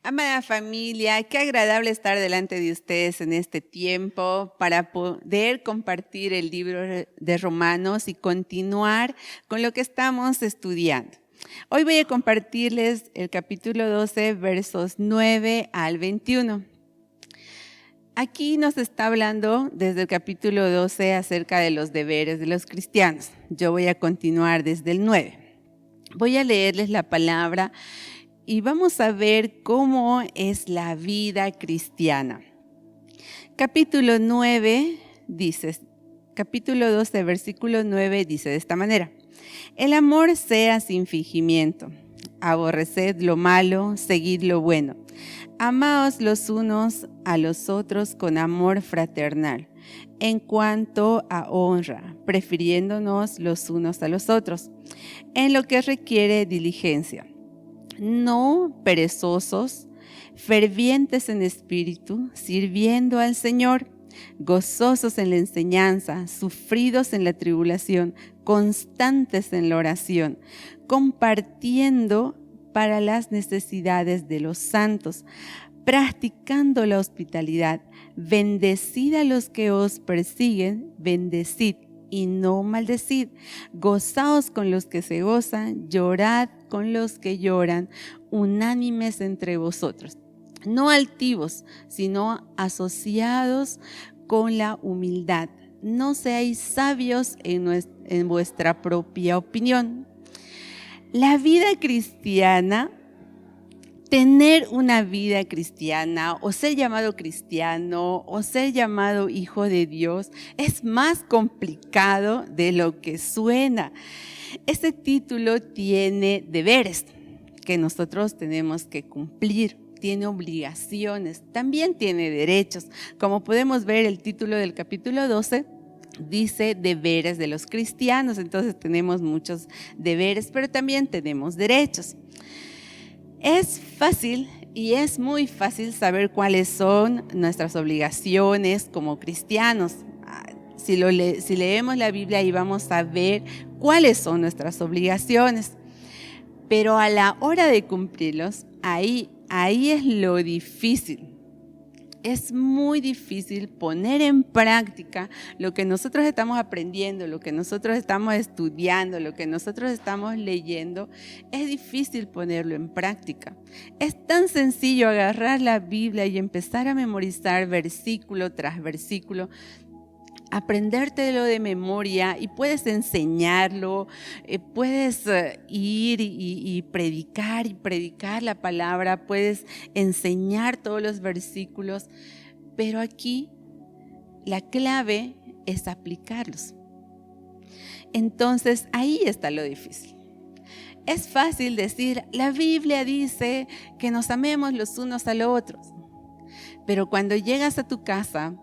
Amada familia, qué agradable estar delante de ustedes en este tiempo para poder compartir el libro de Romanos y continuar con lo que estamos estudiando. Hoy voy a compartirles el capítulo 12, versos 9 al 21. Aquí nos está hablando desde el capítulo 12 acerca de los deberes de los cristianos. Yo voy a continuar desde el 9. Voy a leerles la palabra y vamos a ver cómo es la vida cristiana. Capítulo 9 dice, capítulo 12, versículo 9 dice de esta manera: el amor sea sin fingimiento, aborreced lo malo, seguid lo bueno, amaos los unos a los otros con amor fraternal, en cuanto a honra, prefiriéndonos los unos a los otros, en lo que requiere diligencia. No perezosos, fervientes en espíritu, sirviendo al Señor, gozosos en la enseñanza, sufridos en la tribulación, constantes en la oración, compartiendo para las necesidades de los santos, practicando la hospitalidad. Bendecid a los que os persiguen, bendecid y no maldecid. Gozaos con los que se gozan, llorad con los que lloran, unánimes entre vosotros. No altivos, sino asociados con la humildad. No seáis sabios en vuestra propia opinión. La vida cristiana, tener una vida cristiana o ser llamado cristiano o ser llamado hijo de Dios es más complicado de lo que suena. Este título tiene deberes que nosotros tenemos que cumplir, tiene obligaciones, también tiene derechos. Como podemos ver, el título del capítulo 12 dice deberes de los cristianos, entonces tenemos muchos deberes, pero también tenemos derechos. Es fácil y es muy fácil saber cuáles son nuestras obligaciones como cristianos. Si leemos la Biblia, ahí vamos a ver cuáles son nuestras obligaciones. Pero a la hora de cumplirlos, ahí es lo difícil. Es muy difícil poner en práctica lo que nosotros estamos aprendiendo, lo que nosotros estamos estudiando, lo que nosotros estamos leyendo. Es difícil ponerlo en práctica. Es tan sencillo agarrar la Biblia y empezar a memorizar versículo tras versículo, aprendértelo de memoria, y puedes enseñarlo, puedes ir y predicar la palabra, puedes enseñar todos los versículos, pero aquí la clave es aplicarlos. Entonces ahí está lo difícil. Es fácil decir, la Biblia dice que nos amemos los unos a los otros, pero cuando llegas a tu casa,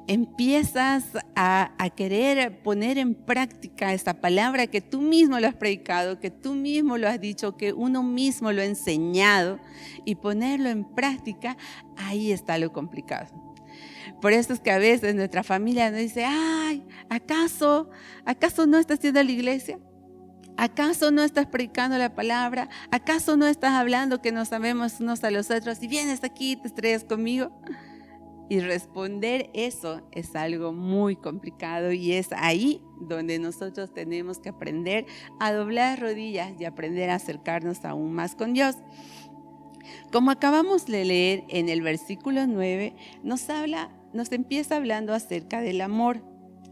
empiezas a querer poner en práctica esta palabra que tú mismo lo has predicado, que tú mismo lo has dicho, que uno mismo lo ha enseñado, y ponerlo en práctica, ahí está lo complicado. Por eso es que a veces nuestra familia nos dice, ay, ¿acaso no estás yendo a la iglesia? ¿Acaso no estás predicando la palabra? ¿Acaso no estás hablando que nos amemos unos a los otros y vienes aquí y te estrellas conmigo? Y responder eso es algo muy complicado, y es ahí donde nosotros tenemos que aprender a doblar rodillas y aprender a acercarnos aún más con Dios. Como acabamos de leer en el versículo 9, nos empieza hablando acerca del amor.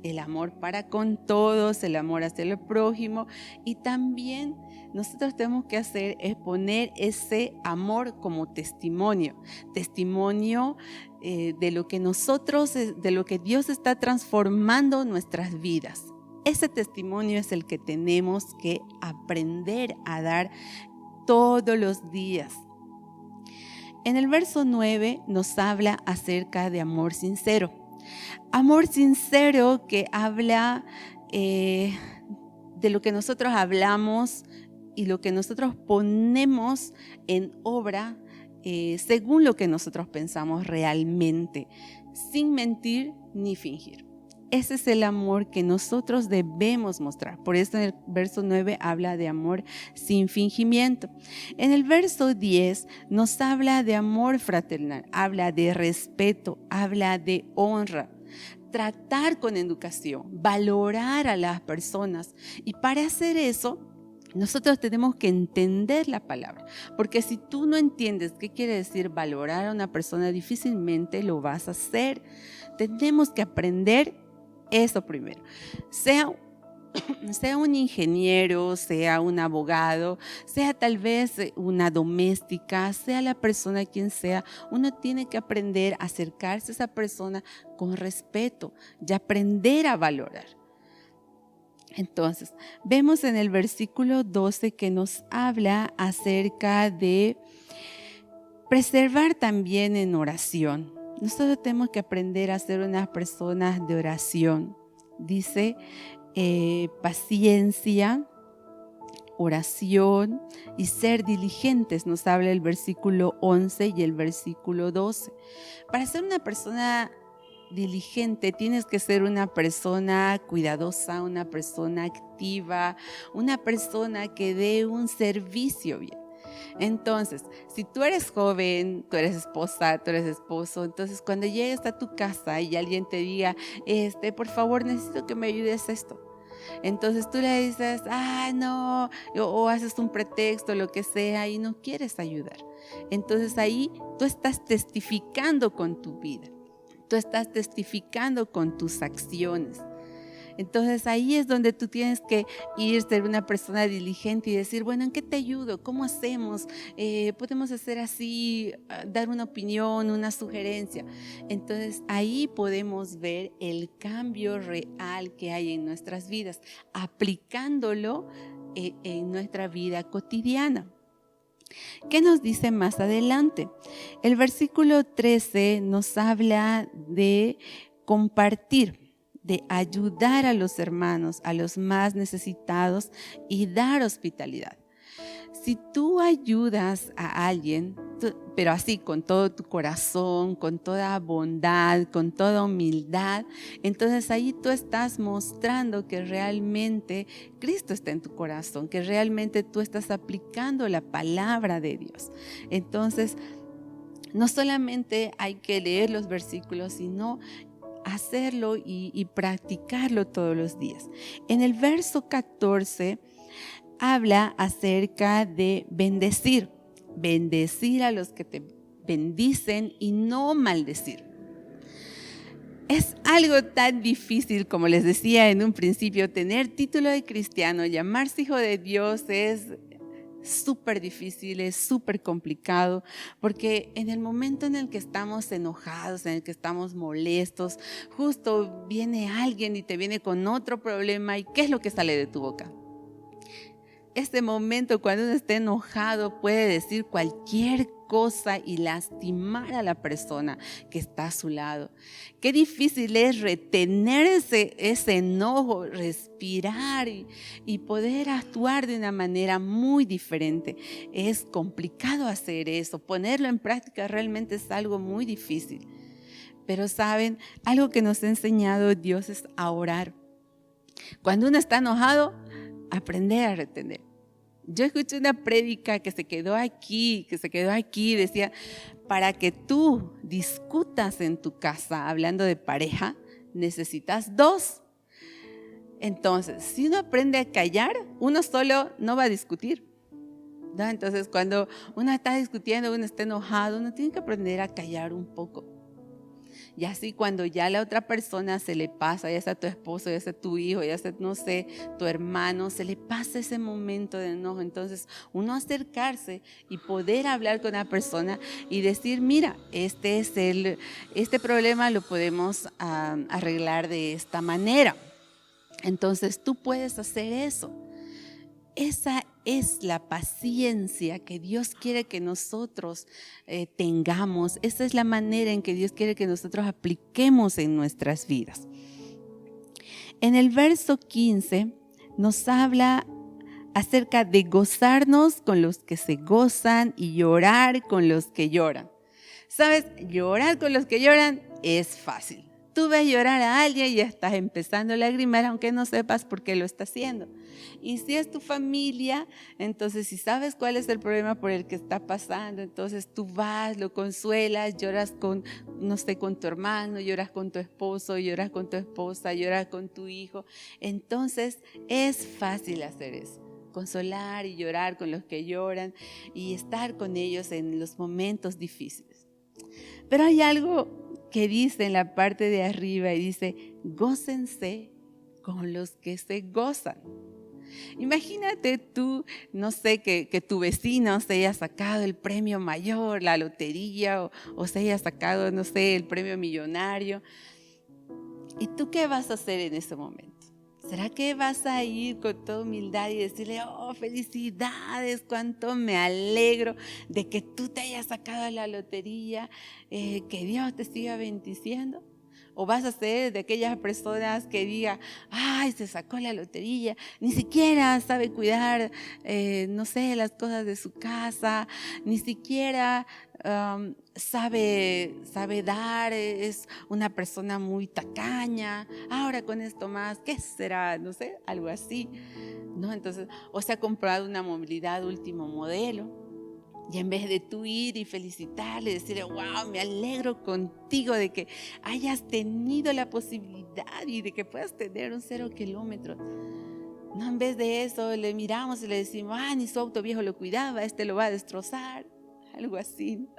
El amor para con todos, el amor hacia el prójimo, y también nosotros tenemos que hacer es poner ese amor como testimonio de lo que Dios está transformando nuestras vidas. Ese testimonio es el que tenemos que aprender a dar todos los días. En el verso 9 nos habla acerca de amor sincero. Amor sincero que habla de lo que nosotros hablamos y lo que nosotros ponemos en obra según lo que nosotros pensamos realmente, sin mentir ni fingir. Ese es el amor que nosotros debemos mostrar. Por eso en el verso 9 habla de amor sin fingimiento. En el verso 10 nos habla de amor fraternal, habla de respeto, habla de honra. Tratar con educación, valorar a las personas. Y para hacer eso, nosotros tenemos que entender la palabra, porque si tú no entiendes qué quiere decir valorar a una persona, difícilmente lo vas a hacer. Tenemos que aprender eso primero. Sea un ingeniero, sea un abogado, sea tal vez una doméstica, sea la persona quien sea, uno tiene que aprender a acercarse a esa persona con respeto y aprender a valorar. Entonces, vemos en el versículo 12 que nos habla acerca de preservar también en oración. Nosotros tenemos que aprender a ser unas personas de oración. Dice paciencia, oración y ser diligentes. Nos habla el versículo 11 y el versículo 12. Para ser una persona diligente, tienes que ser una persona cuidadosa, una persona activa, una persona que dé un servicio bien. Entonces, si tú eres joven, tú eres esposa, tú eres esposo, entonces cuando llegues a tu casa y alguien te diga, por favor, necesito que me ayudes a esto. Entonces tú le dices, no, o haces un pretexto, lo que sea, y no quieres ayudar. Entonces ahí tú estás testificando con tu vida. Tú estás testificando con tus acciones. Entonces ahí es donde tú tienes que ir, ser una persona diligente y decir, bueno, ¿en qué te ayudo? ¿Cómo hacemos? ¿Podemos hacer así? Dar una opinión, una sugerencia. Entonces ahí podemos ver el cambio real que hay en nuestras vidas, aplicándolo en nuestra vida cotidiana. ¿Qué nos dice más adelante? El versículo 13 nos habla de compartir, de ayudar a los hermanos, a los más necesitados y dar hospitalidad. Si tú ayudas a alguien, pero así con todo tu corazón, con toda bondad, con toda humildad, entonces ahí tú estás mostrando que realmente Cristo está en tu corazón, que realmente tú estás aplicando la palabra de Dios. Entonces, no solamente hay que leer los versículos, sino hacerlo y practicarlo todos los días. En el verso 14 habla acerca de bendecir a los que te bendicen y no maldecir. Es algo tan difícil, como les decía en un principio, tener título de cristiano, llamarse hijo de Dios es súper difícil, es súper complicado, porque en el momento en el que estamos enojados, en el que estamos molestos, justo viene alguien y te viene con otro problema, ¿y qué es lo que sale de tu boca? Este momento, cuando uno está enojado, puede decir cualquier cosa y lastimar a la persona que está a su lado. Qué difícil es retener ese enojo, respirar y poder actuar de una manera muy diferente. Es complicado hacer eso, ponerlo en práctica realmente es algo muy difícil. Pero saben, algo que nos ha enseñado Dios es a orar. Cuando uno está enojado, aprender a retener. Yo escuché una prédica que se quedó aquí, decía, para que tú discutas en tu casa, hablando de pareja, necesitas dos. Entonces, si uno aprende a callar, uno solo no va a discutir, ¿no? Entonces, cuando uno está discutiendo, uno está enojado, uno tiene que aprender a callar un poco. Y así cuando ya la otra persona se le pasa, ya sea tu esposo, ya sea tu hijo, ya sea, no sé, tu hermano, se le pasa ese momento de enojo. Entonces uno acercarse y poder hablar con la persona y decir, mira, este problema lo podemos arreglar de esta manera. Entonces tú puedes hacer eso. Esa es la paciencia que Dios quiere que nosotros tengamos. Esa es la manera en que Dios quiere que nosotros apliquemos en nuestras vidas. En el verso 15 nos habla acerca de gozarnos con los que se gozan y llorar con los que lloran. ¿Sabes? Llorar con los que lloran es fácil. tú ves llorar a alguien y ya estás empezando a lagrimar, aunque no sepas por qué lo está haciendo. Y si es tu familia, entonces si sabes cuál es el problema por el que está pasando, entonces tú vas, lo consuelas, lloras con, no sé, con tu hermano, lloras con tu esposo, lloras con tu esposa, lloras con tu hijo. Entonces es fácil hacer eso. Consolar y llorar con los que lloran y estar con ellos en los momentos difíciles. Pero hay algo que dice en la parte de arriba y dice, gócense con los que se gozan. Imagínate tú, no sé, que tu vecino se haya sacado el premio mayor, la lotería, o se haya sacado, no sé, el premio millonario. ¿Y tú qué vas a hacer en ese momento? ¿Será que vas a ir con toda humildad y decirle, oh, felicidades, cuánto me alegro de que tú te hayas sacado la lotería, que Dios te siga bendiciendo? ¿O vas a ser de aquellas personas que diga, ay, se sacó la lotería, ni siquiera sabe cuidar, no sé, las cosas de su casa, ni siquiera sabe dar, es una persona muy tacaña, ahora con esto más, ¿qué será? No sé, algo así, ¿no? Entonces, o se ha comprado una movilidad último modelo. Y en vez de tú ir y felicitarle, decirle, wow, me alegro contigo de que hayas tenido la posibilidad y de que puedas tener un 0 kilómetros. No, en vez de eso le miramos y le decimos, ah, ni su auto viejo lo cuidaba, este lo va a destrozar. Algo así, ¿no?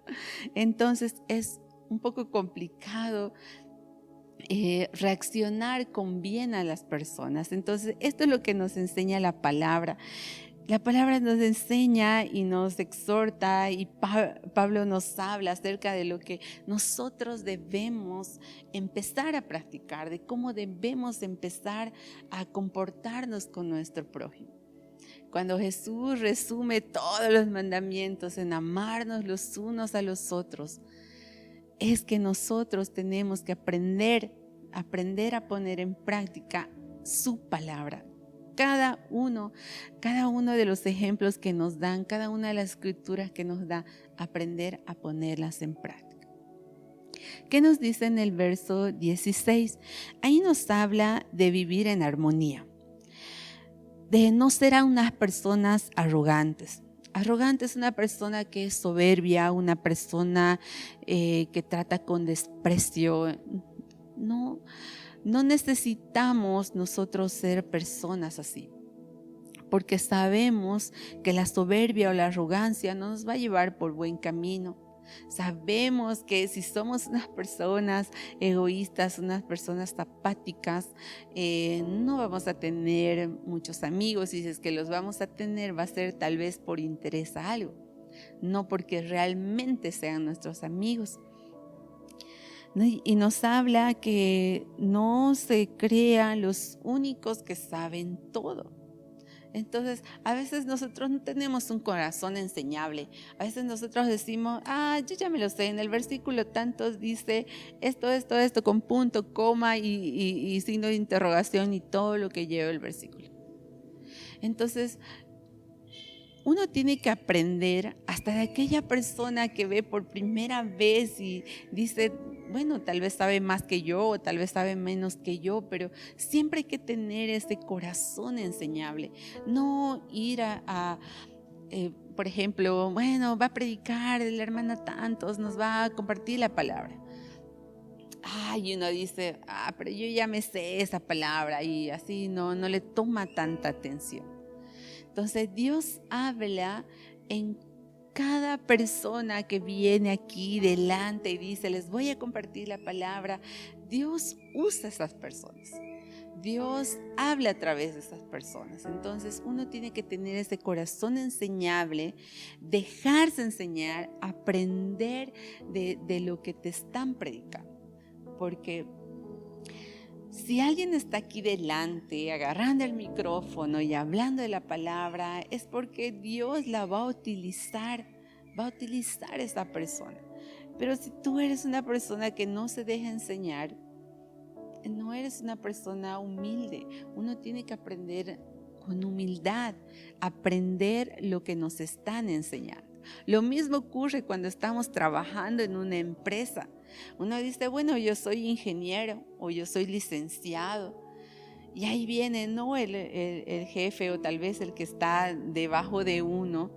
Entonces es un poco complicado reaccionar con bien a las personas. Entonces esto es lo que nos enseña la palabra. La palabra nos enseña y nos exhorta y Pablo nos habla acerca de lo que nosotros debemos empezar a practicar, de cómo debemos empezar a comportarnos con nuestro prójimo. Cuando Jesús resume todos los mandamientos en amarnos los unos a los otros, es que nosotros tenemos que aprender a poner en práctica su palabra. Cada uno de los ejemplos que nos dan, cada una de las escrituras que nos da, aprender a ponerlas en práctica. ¿Qué nos dice en el verso 16? Ahí nos habla de vivir en armonía, de no ser a unas personas arrogantes. Arrogante es una persona que es soberbia, una persona que trata con desprecio. No necesitamos nosotros ser personas así, porque sabemos que la soberbia o la arrogancia no nos va a llevar por buen camino. Sabemos que si somos unas personas egoístas, unas personas apáticas, no vamos a tener muchos amigos, y si es que los vamos a tener va a ser tal vez por interés a algo, no porque realmente sean nuestros amigos. Y nos habla que no se crean los únicos que saben todo. Entonces, a veces nosotros no tenemos un corazón enseñable. A veces nosotros decimos, yo ya me lo sé, en el versículo tantos dice esto, con punto, coma y signo de interrogación y todo lo que lleva el versículo. Entonces, uno tiene que aprender hasta de aquella persona que ve por primera vez y dice, bueno, tal vez sabe más que yo o tal vez sabe menos que yo, pero siempre hay que tener ese corazón enseñable. No ir por ejemplo, bueno, va a predicar la hermana tantos, nos va a compartir la palabra. Y uno dice, pero yo ya me sé esa palabra y así no le toma tanta atención. Entonces Dios habla en cada persona que viene aquí delante y dice, les voy a compartir la palabra. Dios usa esas personas. Dios habla a través de esas personas. Entonces uno tiene que tener ese corazón enseñable, dejarse enseñar, aprender de lo que te están predicando. Porque si alguien está aquí delante, agarrando el micrófono y hablando de la palabra, es porque Dios la va a utilizar esa persona. Pero si tú eres una persona que no se deja enseñar, no eres una persona humilde. Uno tiene que aprender con humildad, aprender lo que nos están enseñando. Lo mismo ocurre cuando estamos trabajando en una empresa. Uno dice, bueno, yo soy ingeniero o yo soy licenciado. Y ahí viene, ¿no? El jefe o tal vez el que está debajo de uno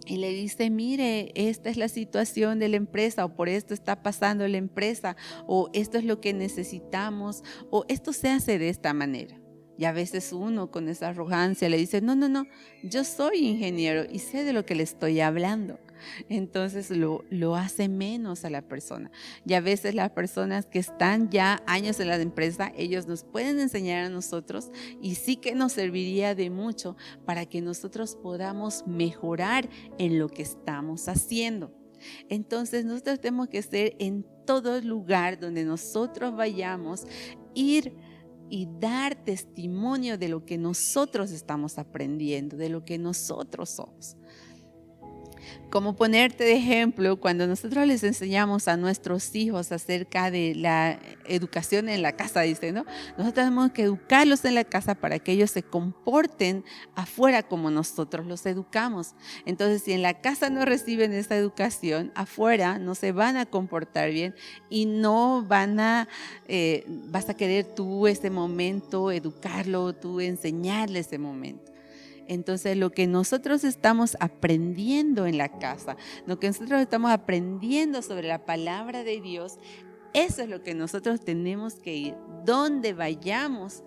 y le dice, mire, esta es la situación de la empresa o por esto está pasando la empresa o esto es lo que necesitamos o esto se hace de esta manera. Y a veces uno con esa arrogancia le dice, no, yo soy ingeniero y sé de lo que le estoy hablando. Entonces lo hace menos a la persona. Y a veces las personas que están ya años en la empresa, ellos nos pueden enseñar a nosotros y sí que nos serviría de mucho para que nosotros podamos mejorar en lo que estamos haciendo. Entonces nosotros tenemos que ser en todo lugar donde nosotros vayamos, ir y dar testimonio de lo que nosotros estamos aprendiendo, de lo que nosotros somos. Como ponerte de ejemplo, cuando nosotros les enseñamos a nuestros hijos acerca de la educación en la casa, dice, ¿no? Nosotros tenemos que educarlos en la casa para que ellos se comporten afuera como nosotros los educamos. Entonces, si en la casa no reciben esa educación, afuera no se van a comportar bien y no vas a querer tú ese momento educarlo, tú enseñarle ese momento. Entonces, lo que nosotros estamos aprendiendo en la casa, lo que nosotros estamos aprendiendo sobre la palabra de Dios, eso es lo que nosotros tenemos que ir. Donde vayamos,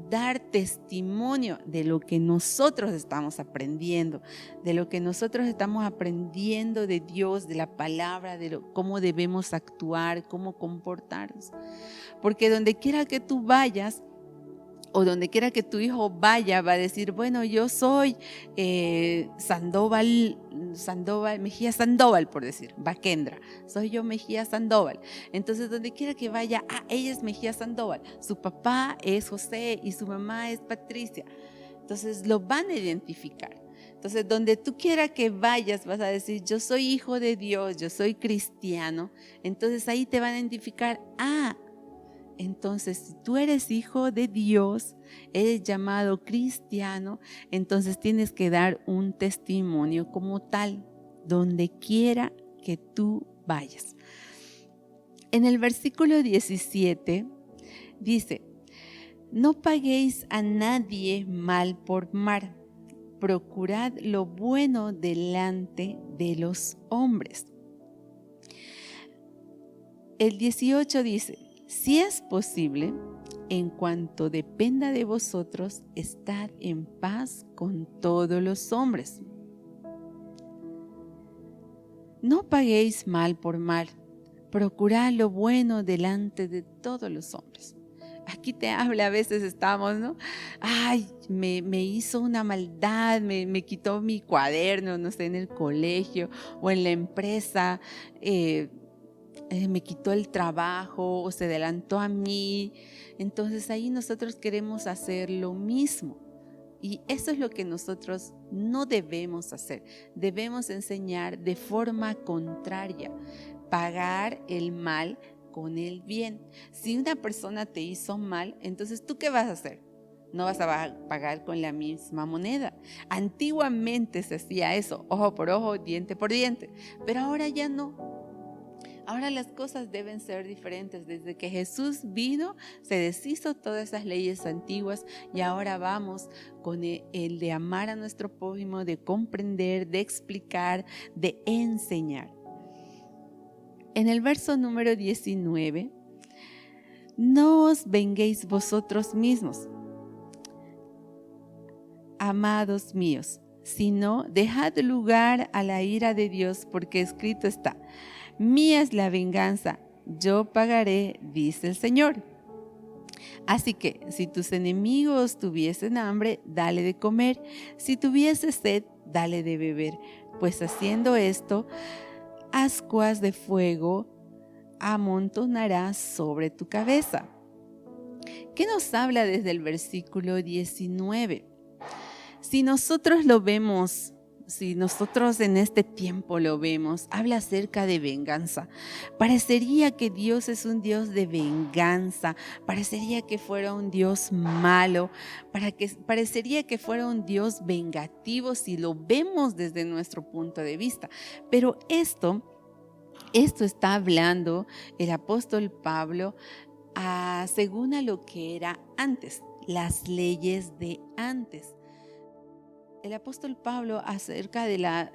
dar testimonio de lo que nosotros estamos aprendiendo, de lo que nosotros estamos aprendiendo de Dios, de la palabra, de cómo debemos actuar, cómo comportarnos. Porque donde quiera que tú vayas, o donde quiera que tu hijo vaya, va a decir, bueno, yo soy Mejía Sandoval, por decir, Baquendra, soy yo Mejía Sandoval. Entonces, donde quiera que vaya, ella es Mejía Sandoval, su papá es José y su mamá es Patricia. Entonces, lo van a identificar. Entonces, donde tú quiera que vayas, vas a decir, yo soy hijo de Dios, yo soy cristiano. Entonces, ahí te van a identificar, entonces, si tú eres hijo de Dios, eres llamado cristiano, entonces tienes que dar un testimonio como tal, donde quiera que tú vayas. En el versículo 17 dice, no paguéis a nadie mal por mal, procurad lo bueno delante de los hombres. El 18 dice, si es posible, en cuanto dependa de vosotros, estad en paz con todos los hombres. No paguéis mal por mal, procurad lo bueno delante de todos los hombres. Aquí te habla, a veces estamos, ¿no? Ay, me hizo una maldad, me quitó mi cuaderno, no sé, en el colegio o en la empresa, me quitó el trabajo o se adelantó a mí. Entonces ahí nosotros queremos hacer lo mismo. Y eso es lo que nosotros no debemos hacer. Debemos enseñar de forma contraria, pagar el mal con el bien. Si una persona te hizo mal, entonces ¿tú qué vas a hacer? No vas a pagar con la misma moneda. Antiguamente se hacía eso, ojo por ojo, diente por diente, pero ahora ya no. Ahora las cosas deben ser diferentes. Desde que Jesús vino, se deshizo todas esas leyes antiguas y ahora vamos con el de amar a nuestro prójimo, de comprender, de explicar, de enseñar. En el verso número 19, no os venguéis vosotros mismos, amados míos, sino dejad lugar a la ira de Dios, porque escrito está, mía es la venganza, yo pagaré, dice el Señor. Así que si tus enemigos tuviesen hambre, dale de comer, si tuviese sed, dale de beber, pues haciendo esto, ascuas de fuego amontonarás sobre tu cabeza. ¿Qué nos habla desde el versículo 19? Si nosotros lo vemos, si nosotros en este tiempo lo vemos, habla acerca de venganza. Parecería que Dios es un Dios de venganza, parecería que fuera un Dios malo, parecería que fuera un Dios vengativo si lo vemos desde nuestro punto de vista. Pero esto Esto está hablando el apóstol Pablo según a lo que era antes, las leyes de antes. El apóstol Pablo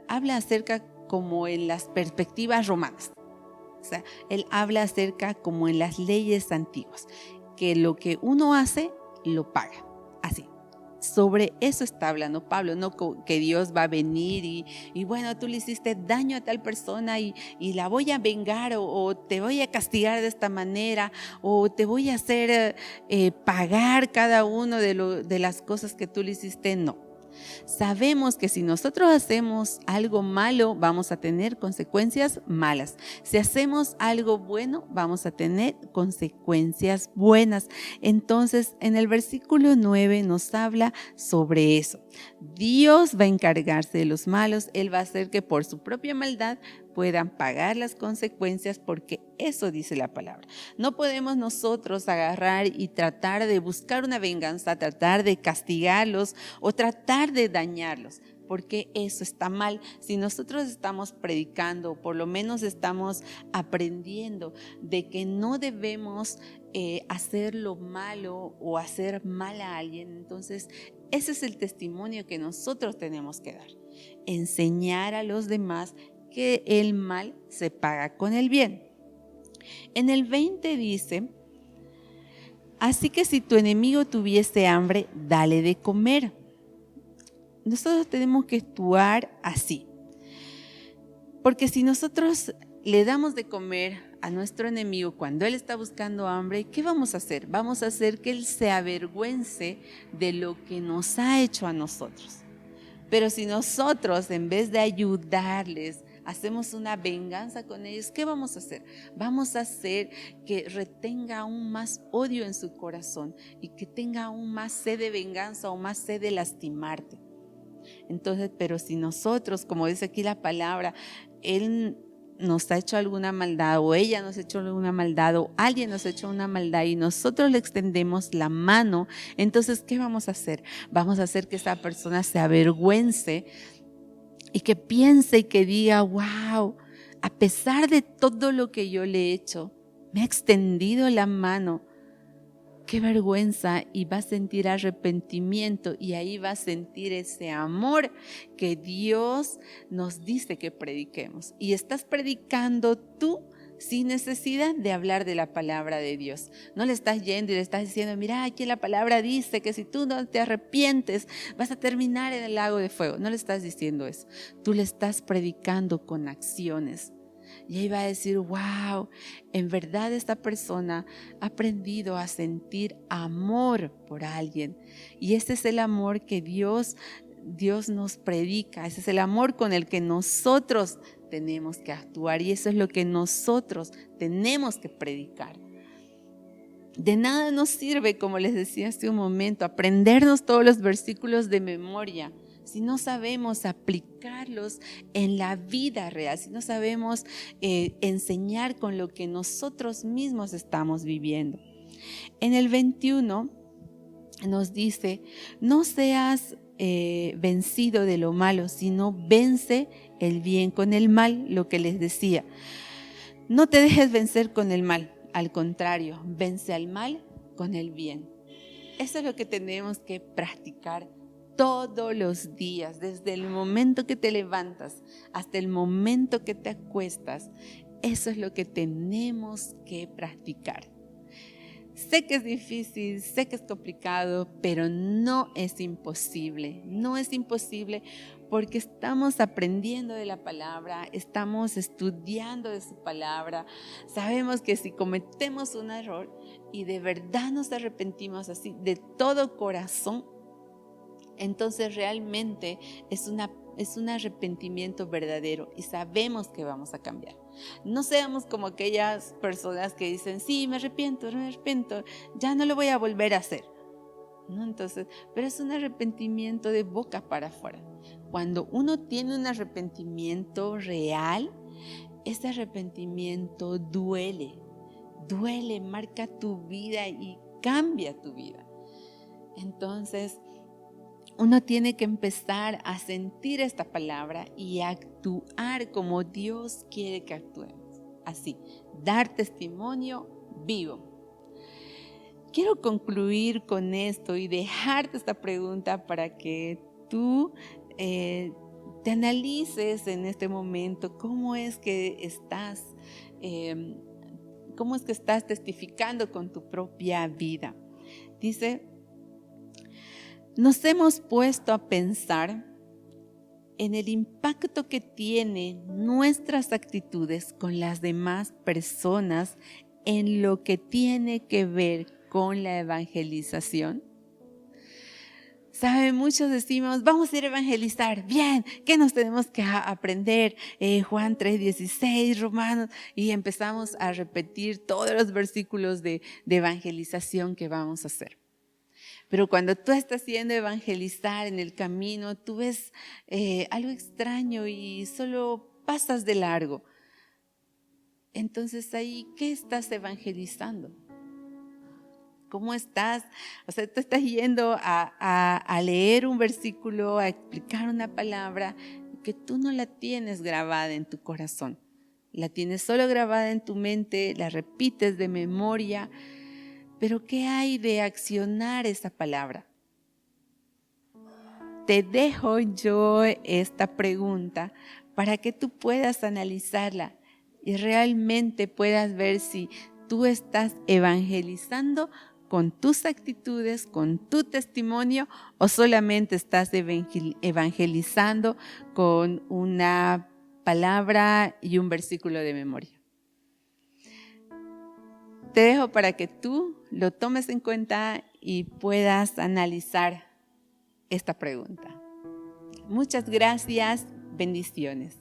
habla acerca como en las perspectivas romanas. O sea, él habla acerca como en las leyes antiguas, que lo que uno hace, lo paga. Así. Sobre eso está hablando Pablo, no que Dios va a venir y bueno, tú le hiciste daño a tal persona y la voy a vengar o te voy a castigar de esta manera o te voy a hacer pagar cada uno de las cosas que tú le hiciste. No. Sabemos que si nosotros hacemos algo malo, vamos a tener consecuencias malas. Si hacemos algo bueno, vamos a tener consecuencias buenas. Entonces, en el versículo 9 nos habla sobre eso. Dios va a encargarse de los malos. Él va a hacer que por su propia maldad puedan pagar las consecuencias, porque eso dice la palabra. No podemos nosotros agarrar y tratar de buscar una venganza, tratar de castigarlos o tratar de dañarlos, porque eso está mal. Si nosotros estamos predicando, por lo menos estamos aprendiendo de que no debemos hacer lo malo o hacer mal a alguien, entonces ese es el testimonio que nosotros tenemos que dar. Enseñar a los demás que el mal se paga con el bien. En el 20 dice: así que si tu enemigo tuviese hambre, dale de comer. Nosotros tenemos que actuar así. Porque si nosotros le damos de comer a nuestro enemigo cuando él está buscando hambre, ¿qué vamos a hacer? Vamos a hacer que él se avergüence de lo que nos ha hecho a nosotros. Pero si nosotros, en vez de ayudarles, hacemos una venganza con ellos, ¿qué vamos a hacer? Vamos a hacer que retenga aún más odio en su corazón y que tenga aún más sed de venganza o más sed de lastimarte. Entonces, pero si nosotros, como dice aquí la palabra, él nos ha hecho alguna maldad o ella nos ha hecho alguna maldad o alguien nos ha hecho una maldad y nosotros le extendemos la mano, entonces, ¿qué vamos a hacer? Vamos a hacer que esa persona se avergüence y que piense y que diga: wow, a pesar de todo lo que yo le he hecho, me ha extendido la mano. Qué vergüenza, y va a sentir arrepentimiento y ahí va a sentir ese amor que Dios nos dice que prediquemos. Y estás predicando tú sin necesidad de hablar de la palabra de Dios. No le estás yendo y le estás diciendo: mira, aquí la palabra dice que si tú no te arrepientes vas a terminar en el lago de fuego. No le estás diciendo eso. Tú le estás predicando con acciones. Y ahí va a decir: wow, en verdad esta persona ha aprendido a sentir amor por alguien. Y ese es el amor que Dios nos predica. Ese es el amor con el que nosotros tenemos que actuar. Y eso es lo que nosotros tenemos que predicar. De nada nos sirve, como les decía hace un momento, aprendernos todos los versículos de memoria si no sabemos aplicarlos en la vida real, si no sabemos enseñar con lo que nosotros mismos estamos viviendo. En el 21 nos dice: no seas vencido de lo malo, sino vence el bien con el mal. Lo que les decía, no te dejes vencer con el mal, al contrario, vence al mal con el bien. Eso es lo que tenemos que practicar todos los días, desde el momento que te levantas hasta el momento que te acuestas. Eso es lo que tenemos que practicar. Sé que es difícil, sé que es complicado, pero no es imposible. No es imposible porque estamos aprendiendo de la palabra, estamos estudiando de su palabra. Sabemos que si cometemos un error y de verdad nos arrepentimos así, de todo corazón, entonces realmente es un arrepentimiento verdadero y sabemos que vamos a cambiar. No seamos como aquellas personas que dicen: sí, me arrepiento, ya no lo voy a volver a hacer. ¿No? Entonces, pero es un arrepentimiento de boca para afuera. Cuando uno tiene un arrepentimiento real, ese arrepentimiento duele, marca tu vida y cambia tu vida. Entonces, uno tiene que empezar a sentir esta palabra y actuar como Dios quiere que actuemos. así, dar testimonio vivo. Quiero concluir con esto y dejarte esta pregunta para que tú te analices en este momento cómo es que estás testificando con tu propia vida. Dice, nos hemos puesto a pensar en el impacto que tienen nuestras actitudes con las demás personas en lo que tiene que ver con la evangelización. ¿Saben? Muchos decimos, vamos a ir a evangelizar. Bien, ¿qué nos tenemos que aprender? Juan 3:16, Romanos, y empezamos a repetir todos los versículos de evangelización que vamos a hacer. Pero cuando tú estás yendo a evangelizar en el camino, tú ves algo extraño y solo pasas de largo. Entonces ahí, ¿qué estás evangelizando? ¿Cómo estás? O sea, tú estás yendo a leer un versículo, a explicar una palabra que tú no la tienes grabada en tu corazón. La tienes solo grabada en tu mente, la repites de memoria. Pero ¿qué hay de accionar esa palabra? Te dejo yo esta pregunta para que tú puedas analizarla y realmente puedas ver si tú estás evangelizando con tus actitudes, con tu testimonio, o solamente estás evangelizando con una palabra y un versículo de memoria. Te dejo para que tú lo tomes en cuenta y puedas analizar esta pregunta. Muchas gracias, bendiciones.